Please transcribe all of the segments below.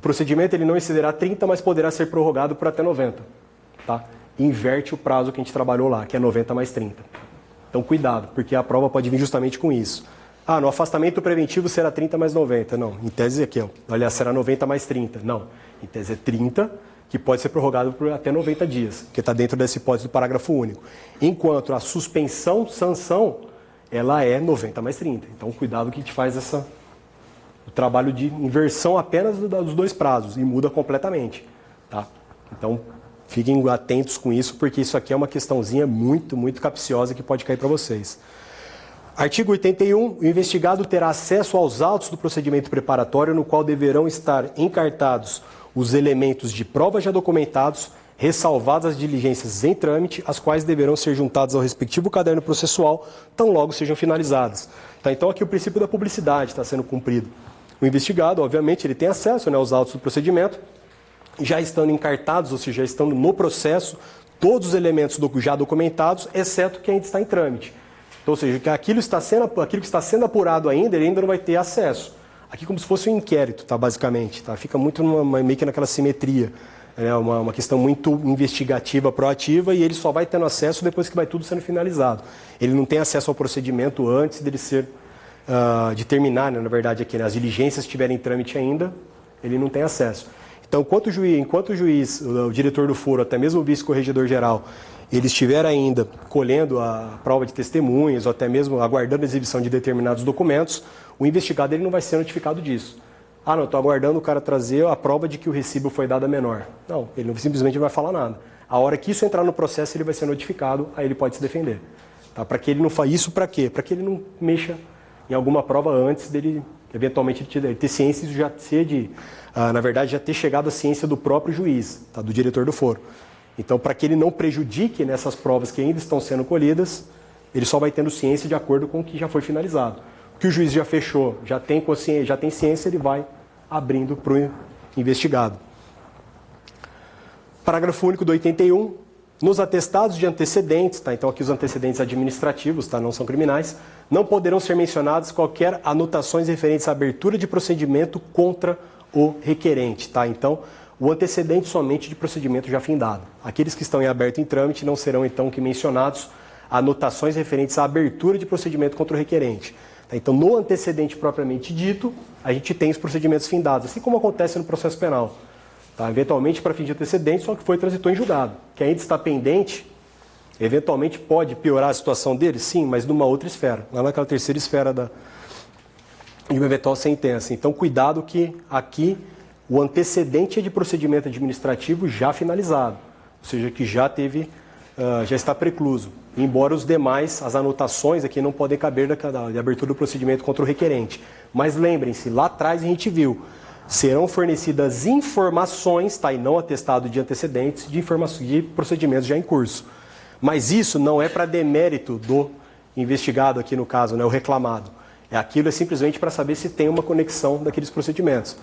procedimento ele não excederá 30, mas poderá ser prorrogado por até 90. Tá? Inverte o prazo que a gente trabalhou lá, que é 90 mais 30. Então, cuidado, porque a prova pode vir justamente com isso. Ah, no afastamento preventivo será 30 mais 90. Não, em tese aqui, ó, aliás, será 90 mais 30. Não, em tese é 30, que pode ser prorrogado por até 90 dias, que está dentro dessa hipótese do parágrafo único. Enquanto a suspensão, sanção, ela é 90 mais 30. Então, cuidado que a gente faz o trabalho de inversão apenas dos dois prazos e muda completamente. Tá? Então, fiquem atentos com isso, porque isso aqui é uma questãozinha muito, muito capciosa que pode cair para vocês. Artigo 81. O investigado terá acesso aos autos do procedimento preparatório, no qual deverão estar encartados os elementos de prova já documentados, ressalvadas as diligências em trâmite, as quais deverão ser juntadas ao respectivo caderno processual, tão logo sejam finalizadas. Tá, então, aqui o princípio da publicidade está sendo cumprido. O investigado, obviamente, ele tem acesso, né, aos autos do procedimento, já estando encartados, ou seja, já estando no processo, todos os elementos já documentados, exceto que ainda está em trâmite. Então, ou seja, que aquilo que está sendo apurado ainda, ele ainda não vai ter acesso. Aqui como se fosse um inquérito, tá, basicamente. Tá? Fica muito meio que naquela simetria. É uma questão muito investigativa, proativa, e ele só vai tendo acesso depois que vai tudo sendo finalizado. Ele não tem acesso ao procedimento antes dele ser, de terminar, né, na verdade, aqui, né, as diligências estiverem em trâmite ainda, ele não tem acesso. Então, enquanto o juiz, o diretor do foro, até mesmo o vice-corregedor-geral, ele estiver ainda colhendo a prova de testemunhas ou até mesmo aguardando a exibição de determinados documentos, o investigado ele não vai ser notificado disso. Ah, não, estou aguardando o cara trazer a prova de que o recibo foi dado a menor. Não, ele simplesmente não vai falar nada. A hora que isso entrar no processo, ele vai ser notificado, aí ele pode se defender. Tá? Para que ele não faça isso, para quê? Para que ele não mexa em alguma prova antes dele, eventualmente, ter ciência já ser na verdade, já ter chegado à ciência do próprio juiz, tá? Do diretor do foro. Então, para que ele não prejudique nessas provas que ainda estão sendo colhidas, ele só vai tendo ciência de acordo com o que já foi finalizado. O que o juiz já fechou, já tem ciência, ele vai abrindo para o investigado. Parágrafo único do 81. Nos atestados de antecedentes, tá? Então aqui os antecedentes administrativos, tá? Não são criminais, não poderão ser mencionadas qualquer anotações referentes à abertura de procedimento contra o requerente. Tá? Então, o antecedente somente de procedimento já findado. Aqueles que estão em aberto em trâmite não serão, então, que mencionados anotações referentes à abertura de procedimento contra o requerente. Tá? Então, no antecedente propriamente dito, a gente tem os procedimentos findados, assim como acontece no processo penal. Tá? Eventualmente, para fim de antecedente, só que transitou em julgado. Que ainda está pendente, eventualmente pode piorar a situação dele? Sim, mas numa outra esfera, lá naquela terceira esfera de uma eventual sentença. Então, cuidado que aqui o antecedente é de procedimento administrativo já finalizado, ou seja, que já está precluso. Embora os demais, as anotações aqui não podem caber de abertura do procedimento contra o requerente. Mas lembrem-se, lá atrás a gente viu, serão fornecidas informações, tá, e não atestado de antecedentes, de procedimentos já em curso. Mas isso não é para demérito do investigado aqui no caso, né, o reclamado. Aquilo é simplesmente para saber se tem uma conexão daqueles procedimentos.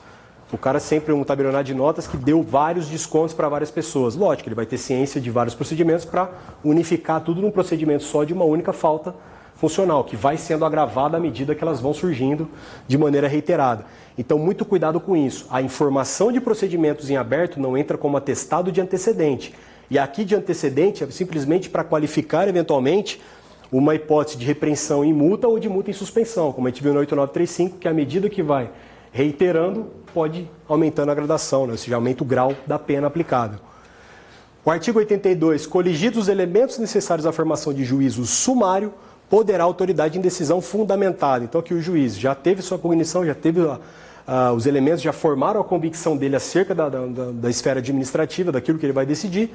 O cara sempre um tabelionato de notas que deu vários descontos para várias pessoas. Lógico, ele vai ter ciência de vários procedimentos para unificar tudo num procedimento só de uma única falta funcional, que vai sendo agravada à medida que elas vão surgindo de maneira reiterada. Então, muito cuidado com isso. A informação de procedimentos em aberto não entra como atestado de antecedente. E aqui de antecedente é simplesmente para qualificar eventualmente uma hipótese de repreensão em multa ou de multa em suspensão, como a gente viu no 8935, que à medida que vai reiterando, pode aumentando a gradação, né? Ou seja, aumenta o grau da pena aplicável. O artigo 82, coligidos os elementos necessários à formação de juízo sumário, poderá a autoridade em decisão fundamentada. Então aqui o juiz já teve sua cognição, já teve os elementos, já formaram a convicção dele acerca da esfera administrativa, daquilo que ele vai decidir.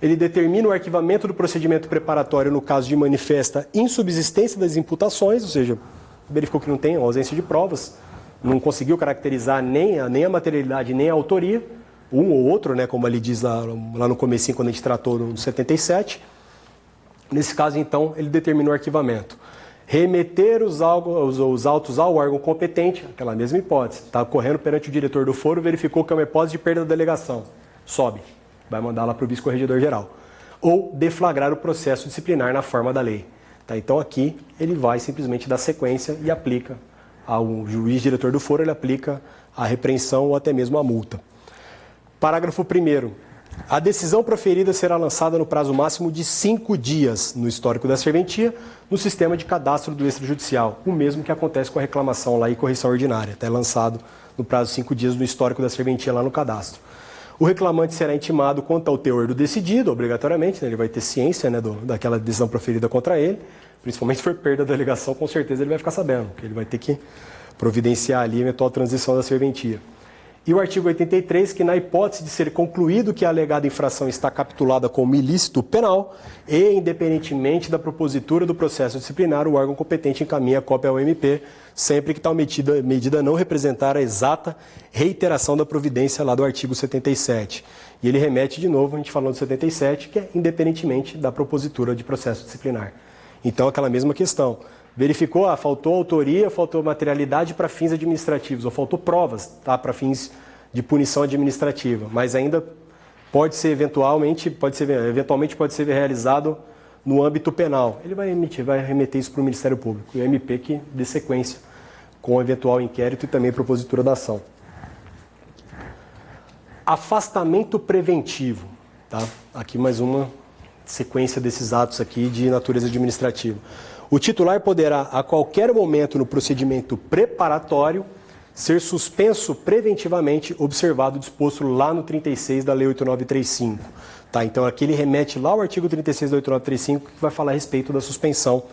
Ele determina o arquivamento do procedimento preparatório no caso de manifesta insubsistência das imputações, ou seja, verificou que não tem ausência de provas, não conseguiu caracterizar nem a materialidade nem a autoria, um ou outro, né, como ele diz lá no comecinho, quando a gente tratou no 77. Nesse caso, então, ele determina o arquivamento. Remeter os autos ao órgão competente, aquela mesma hipótese. Está ocorrendo perante o diretor do foro, verificou que é uma hipótese de perda da delegação. Sobe. Vai mandar lá para o vice-corregedor-geral. Ou deflagrar o processo disciplinar na forma da lei. Tá? Então aqui ele vai simplesmente dar sequência e aplica ao juiz diretor do foro, ele aplica a repreensão ou até mesmo a multa. Parágrafo 1º. A decisão proferida será lançada no prazo máximo de 5 dias no histórico da serventia, no sistema de cadastro do extrajudicial, o mesmo que acontece com a reclamação lá e correção ordinária, até lançado no prazo de 5 dias no histórico da serventia lá no cadastro. O reclamante será intimado quanto ao teor do decidido, obrigatoriamente, né? Ele vai ter ciência, né, daquela decisão proferida contra ele, principalmente se for perda da delegação, com certeza ele vai ficar sabendo, que ele vai ter que providenciar ali a eventual transição da serventia. E o artigo 83, que na hipótese de ser concluído que a alegada infração está capitulada como ilícito penal e, independentemente da propositura do processo disciplinar, o órgão competente encaminha a cópia ao MP, sempre que tal medida não representar a exata reiteração da providência lá do artigo 77. E ele remete de novo, a gente falando do 77, que é independentemente da propositura de processo disciplinar. Então, aquela mesma questão. Verificou, faltou autoria, faltou materialidade para fins administrativos, ou faltou provas, tá, para fins de punição administrativa, mas ainda pode ser eventualmente pode ser realizado no âmbito penal. Ele vai remeter isso para o Ministério Público, e o MP que dê sequência com o eventual inquérito e também propositura da ação. Afastamento preventivo, tá? Aqui mais uma sequência desses atos aqui de natureza administrativa. O titular poderá, a qualquer momento no procedimento preparatório, ser suspenso preventivamente, observado o disposto lá no 36 da Lei 8935. Tá? Então, aqui ele remete lá ao artigo 36 da 8935, que vai falar a respeito da suspensão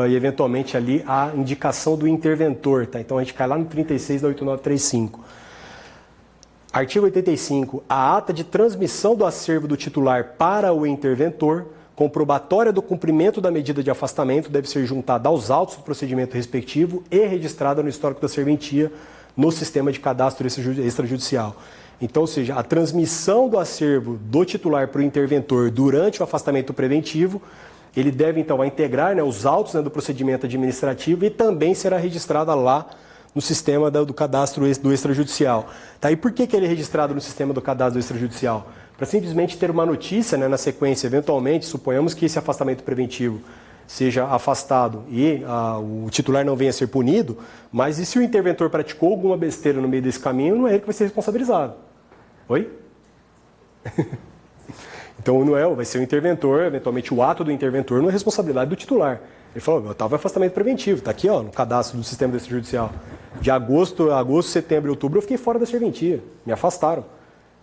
e, eventualmente, ali a indicação do interventor. Tá? Então, a gente cai lá no 36 da 8935. Artigo 85. A ata de transmissão do acervo do titular para o interventor, comprobatória do cumprimento da medida de afastamento, deve ser juntada aos autos do procedimento respectivo e registrada no histórico da serventia no sistema de cadastro extrajudicial. Então, ou seja, a transmissão do acervo do titular para o interventor durante o afastamento preventivo, ele deve então integrar, né, os autos, né, do procedimento administrativo e também será registrada lá no sistema do cadastro do extrajudicial. Tá? E por que ele é registrado no sistema do cadastro extrajudicial? Para simplesmente ter uma notícia, né, na sequência, eventualmente, suponhamos que esse afastamento preventivo seja afastado e o titular não venha a ser punido, mas e se o interventor praticou alguma besteira no meio desse caminho, não é ele que vai ser responsabilizado. Oi? Então não é, vai ser o interventor, eventualmente o ato do interventor não é responsabilidade do titular. Ele falou, eu estava em afastamento preventivo, está aqui, ó, no cadastro do sistema extrajudicial. De agosto, setembro e outubro eu fiquei fora da serventia, me afastaram.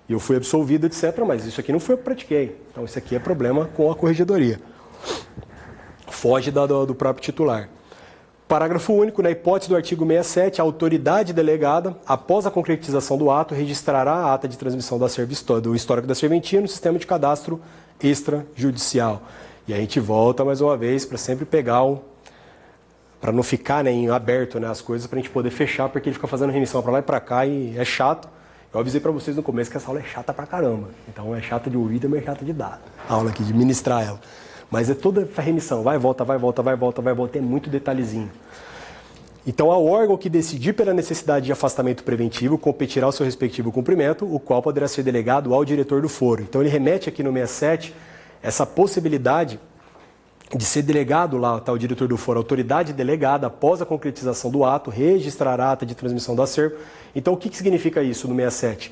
E eu fui absolvido, etc., mas isso aqui não foi eu que pratiquei. Então isso aqui é problema com a corregedoria. Foge do próprio titular. Parágrafo único. Na hipótese do artigo 67, a autoridade delegada, após a concretização do ato, registrará a ata de transmissão do histórico da serventia no sistema de cadastro extrajudicial. E a gente volta mais uma vez para sempre pegar para não ficar, né, em aberto, né, as coisas, para a gente poder fechar, porque ele fica fazendo remissão para lá e para cá e é chato. Eu avisei para vocês no começo que essa aula é chata pra caramba. Então é chata de ouvir, mas é chata de dar. A aula aqui, de ministrar ela. Mas é toda a remissão, vai, volta, é muito detalhezinho. Então, ao órgão que decidir pela necessidade de afastamento preventivo, competirá o seu respectivo cumprimento, o qual poderá ser delegado ao diretor do foro. Então, ele remete aqui no 67 essa possibilidade de ser delegado lá, tá, o diretor do foro, a autoridade delegada, após a concretização do ato, registrará a ata de transmissão do acervo. Então, o que significa isso no 67?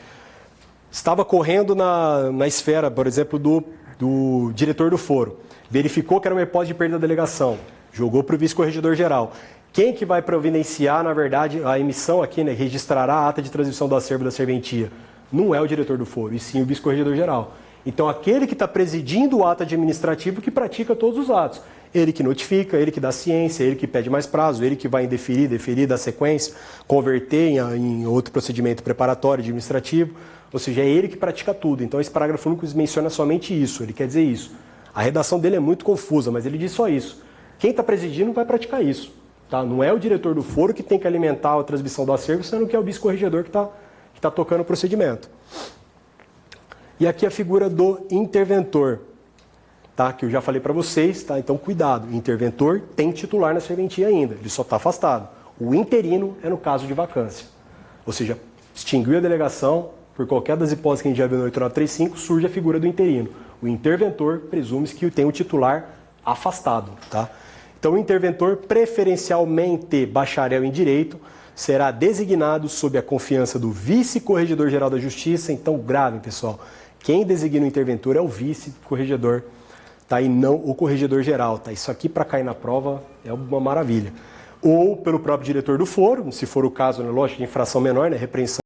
Estava correndo na esfera, por exemplo, do diretor do foro. Verificou que era uma hipótese de perda da delegação. Jogou para o vice-corregedor-geral. Quem que vai providenciar, na verdade, a emissão aqui, né, registrará a ata de transmissão do acervo da serventia? Não é o diretor do foro, e sim o vice-corregedor-geral. Então, aquele que está presidindo o ato administrativo que pratica todos os atos. Ele que notifica, ele que dá ciência, ele que pede mais prazo, ele que vai deferir, dar sequência, converter em outro procedimento preparatório administrativo. Ou seja, é ele que pratica tudo. Então, esse parágrafo único menciona somente isso, ele quer dizer isso. A redação dele é muito confusa, mas ele diz só isso. Quem está presidindo vai praticar isso. Tá? Não é o diretor do foro que tem que alimentar a transmissão do acervo, sendo que é o vice-corregedor que tá tocando o procedimento. E aqui a figura do interventor, tá? Que eu já falei para vocês, tá? Então cuidado, o interventor tem titular na serventia ainda, ele só está afastado. O interino é no caso de vacância. Ou seja, extinguiu a delegação, por qualquer das hipóteses que a gente já viu no 8935, surge a figura do interino. O interventor presume-se que tem o titular afastado, tá? Então, o interventor, preferencialmente bacharel em Direito, será designado sob a confiança do vice-corregedor-geral da Justiça. Então, gravem, pessoal. Quem designa o interventor é o vice-corregedor, tá? E não o corregedor-geral. Tá? Isso aqui, para cair na prova, é uma maravilha. Ou pelo próprio diretor do foro, se for o caso, né, lógico, de infração menor, né, repreensão